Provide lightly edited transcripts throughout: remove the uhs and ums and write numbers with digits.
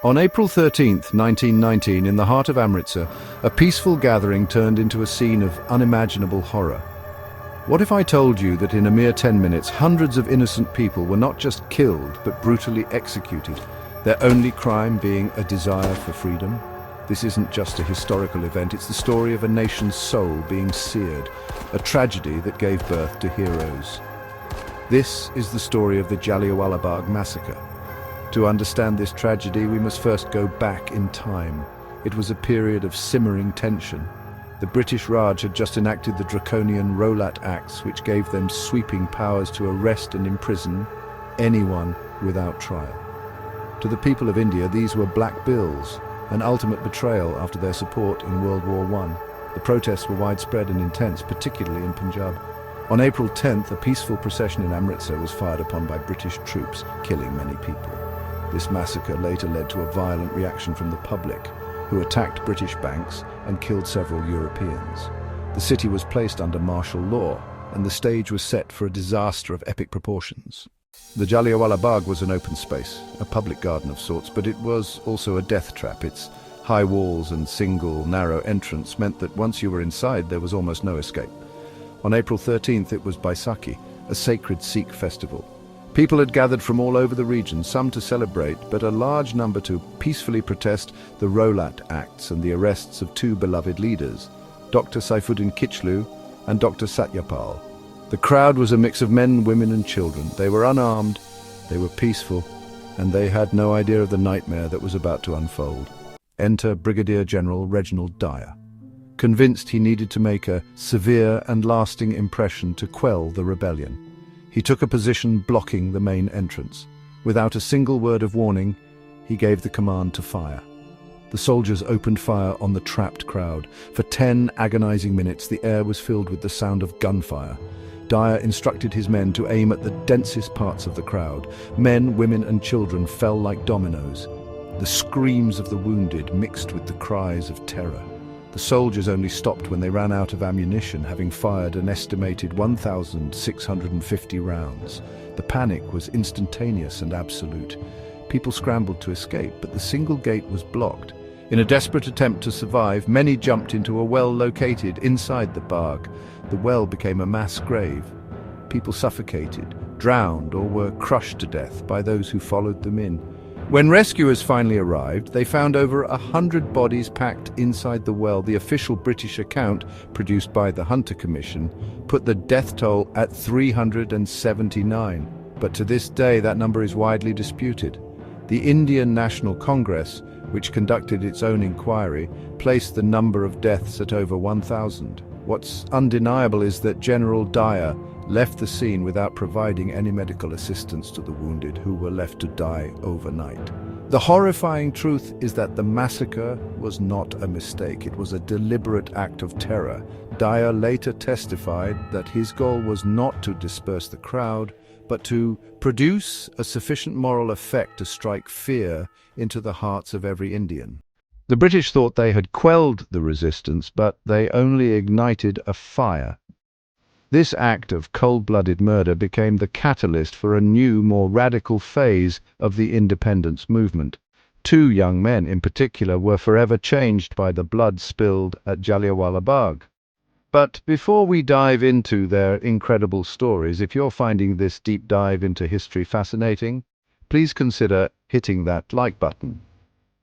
On April 13, 1919, in the heart of Amritsar, a peaceful gathering turned into a scene of unimaginable horror. What if I told you that in a mere 10 minutes, hundreds of innocent people were not just killed, but brutally executed, their only crime being a desire for freedom? This isn't just a historical event, it's the story of a nation's soul being seared, a tragedy that gave birth to heroes. This is the story of the Jallianwala Bagh massacre. To understand this tragedy, we must first go back in time. It was a period of simmering tension. The British Raj had just enacted the draconian Rowlatt Acts, which gave them sweeping powers to arrest and imprison anyone without trial. To the people of India, these were black bills, an ultimate betrayal after their support in World War I. The protests were widespread and intense, particularly in Punjab. On April 10th, a peaceful procession in Amritsar was fired upon by British troops, killing many people. This massacre later led to a violent reaction from the public, who attacked British banks and killed several Europeans. The city was placed under martial law, and the stage was set for a disaster of epic proportions. The Jallianwala Bagh was an open space, a public garden of sorts, but it was also a death trap. Its high walls and single, narrow entrance meant that once you were inside, there was almost no escape. On April 13th, it was Baisakhi, a sacred Sikh festival. People had gathered from all over the region, some to celebrate, but a large number to peacefully protest the Rowlatt Acts and the arrests of two beloved leaders, Dr. Saifuddin Kichlu and Dr. Satyapal. The crowd was a mix of men, women and children. They were unarmed, they were peaceful, and they had no idea of the nightmare that was about to unfold. Enter Brigadier General Reginald Dyer. Convinced he needed to make a severe and lasting impression to quell the rebellion, he took a position blocking the main entrance. Without a single word of warning, he gave the command to fire. The soldiers opened fire on the trapped crowd. For 10 agonizing minutes, the air was filled with the sound of gunfire. Dyer instructed his men to aim at the densest parts of the crowd. Men, women and children fell like dominoes. The screams of the wounded mixed with the cries of terror. The soldiers only stopped when they ran out of ammunition, having fired an estimated 1,650 rounds. The panic was instantaneous and absolute. People scrambled to escape, but the single gate was blocked. In a desperate attempt to survive, many jumped into a well located inside the Bagh. The well became a mass grave. People suffocated, drowned, or were crushed to death by those who followed them in. When rescuers finally arrived, they found over 100 bodies packed inside the well. The official British account, produced by the Hunter Commission, put the death toll at 379. But to this day, that number is widely disputed. The Indian National Congress, which conducted its own inquiry, placed the number of deaths at over 1,000. What's undeniable is that General Dyer left the scene without providing any medical assistance to the wounded, who were left to die overnight. The horrifying truth is that the massacre was not a mistake. It was a deliberate act of terror. Dyer later testified that his goal was not to disperse the crowd, but to produce a sufficient moral effect to strike fear into the hearts of every Indian. The British thought they had quelled the resistance, but they only ignited a fire. This act of cold-blooded murder became the catalyst for a new, more radical phase of the independence movement. 2 young men in particular were forever changed by the blood spilled at Jallianwala Bagh. But before we dive into their incredible stories, if you're finding this deep dive into history fascinating, please consider hitting that like button.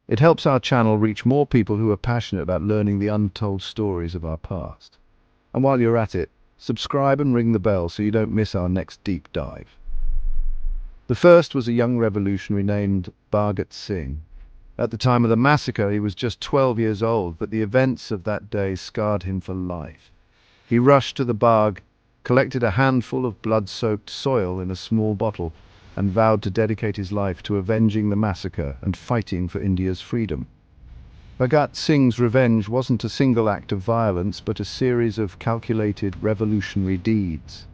It helps our channel reach more people who are passionate about learning the untold stories of our past. And while you're at it, subscribe and ring the bell so you don't miss our next deep dive. The first was a young revolutionary named Bhagat Singh. At the time of the massacre, he was just 12 years old, but the events of that day scarred him for life. He rushed to the Bagh, collected a handful of blood-soaked soil in a small bottle, and vowed to dedicate his life to avenging the massacre and fighting for India's freedom. Bhagat Singh's revenge wasn't a single act of violence, but a series of calculated revolutionary deeds.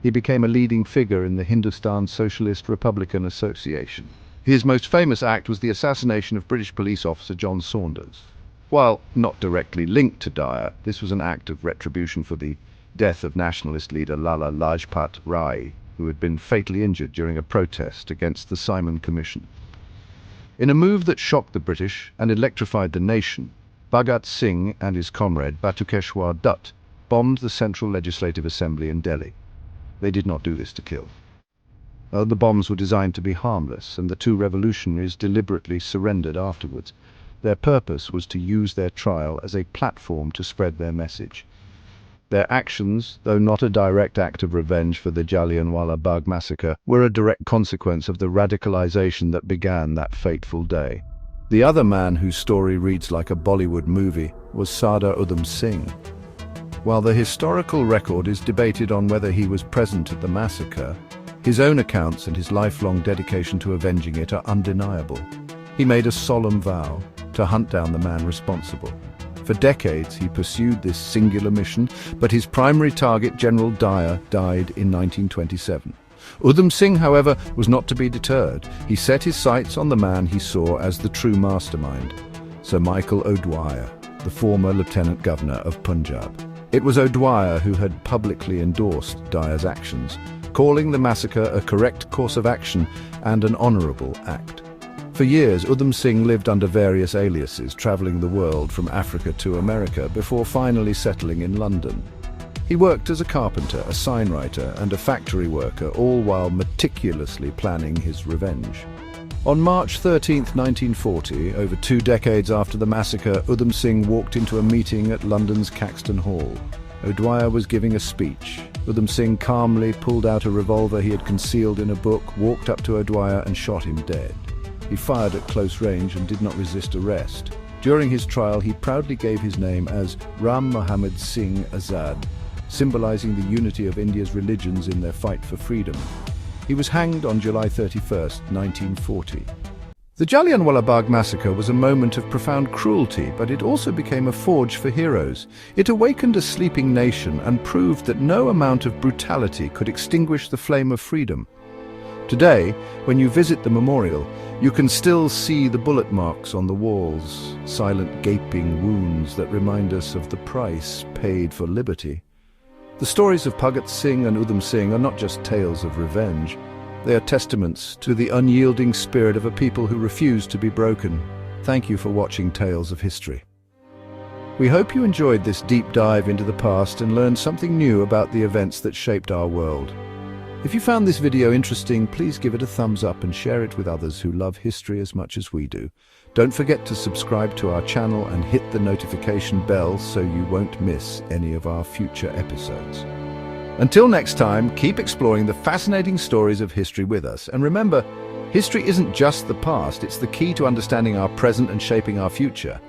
He became a leading figure in the Hindustan Socialist Republican Association. His most famous act was the assassination of British police officer John Saunders. While not directly linked to Dyer, this was an act of retribution for the death of nationalist leader Lala Lajpat Rai, who had been fatally injured during a protest against the Simon Commission. In a move that shocked the British and electrified the nation, Bhagat Singh and his comrade Batukeshwar Dutt bombed the Central Legislative Assembly in Delhi. They did not do this to kill. The bombs were designed to be harmless, and the two revolutionaries deliberately surrendered afterwards. Their purpose was to use their trial as a platform to spread their message. Their actions, though not a direct act of revenge for the Jallianwala Bagh massacre, were a direct consequence of the radicalization that began that fateful day. The other man whose story reads like a Bollywood movie was Sardar Udam Singh. While the historical record is debated on whether he was present at the massacre, his own accounts and his lifelong dedication to avenging it are undeniable. He made a solemn vow to hunt down the man responsible. For decades, he pursued this singular mission, but his primary target, General Dyer, died in 1927. Udham Singh, however, was not to be deterred. He set his sights on the man he saw as the true mastermind, Sir Michael O'Dwyer, the former Lieutenant Governor of Punjab. It was O'Dwyer who had publicly endorsed Dyer's actions, calling the massacre a correct course of action and an honourable act. For years, Udam Singh lived under various aliases, travelling the world from Africa to America before finally settling in London. He worked as a carpenter, a signwriter, and a factory worker, all while meticulously planning his revenge. On March 13, 1940, over 2 decades after the massacre, Udam Singh walked into a meeting at London's Caxton Hall. O'Dwyer was giving a speech. Udam Singh calmly pulled out a revolver he had concealed in a book, walked up to O'Dwyer and shot him dead. He fired at close range and did not resist arrest. During his trial, he proudly gave his name as Ram Mohammed Singh Azad, symbolizing the unity of India's religions in their fight for freedom. He was hanged on July 31, 1940. The Jallianwala Bagh massacre was a moment of profound cruelty, but it also became a forge for heroes. It awakened a sleeping nation and proved that no amount of brutality could extinguish the flame of freedom. Today, when you visit the memorial, you can still see the bullet marks on the walls, silent gaping wounds that remind us of the price paid for liberty. The stories of Bhagat Singh and Udam Singh are not just tales of revenge. They are testaments to the unyielding spirit of a people who refuse to be broken. Thank you for watching Tales of History. We hope you enjoyed this deep dive into the past and learned something new about the events that shaped our world. If you found this video interesting, please give it a thumbs up and share it with others who love history as much as we do. Don't forget to subscribe to our channel and hit the notification bell so you won't miss any of our future episodes. Until next time, keep exploring the fascinating stories of history with us. And remember, history isn't just the past, it's the key to understanding our present and shaping our future.